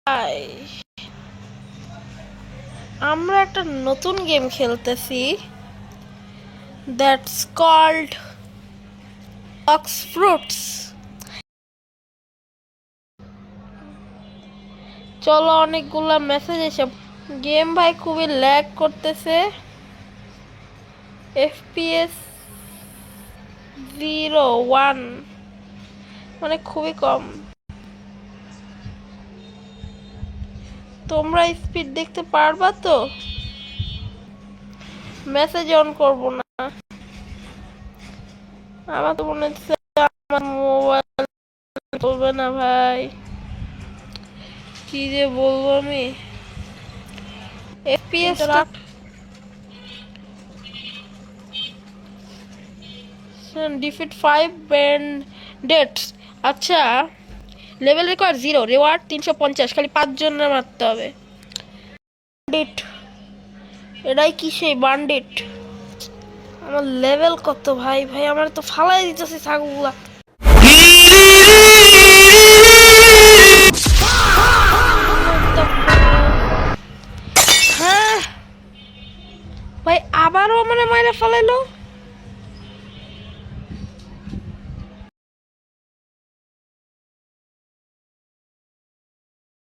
High, আমরা একটা নতুন গেম খেলতেছি, দ্যাটস কল্ড বক্স ফ্রুটস। চলো, অনেকগুলা মেসেজ এসে গেম ভাই খুবই ল্যাগ করতেছে। FPS 0-1 মানে খুবই কম। তোমরা স্পিড দেখতে পারবা তো? মেসেজ অন করব না, আমার তো মনে হচ্ছে আমার মোবাইল চলবে না ভাই। কি যে বলবো আমি। FPS defeat 5 ব্যান্ডেটস। আচ্ছা, লেভেল রেকর্ড 0, রেওয়ার্ড 350, খালি 5 জনের মারতে হবে। বান্ডিট, এটাই কি সেই বান্ডিট? আমার লেভেল কত ভাই? ভাই আমার তো ফালাই দিতেছে ছাগলগুলা। হ্যাঁ ভাই, আবারও মানে মাইরে ফালাইলো।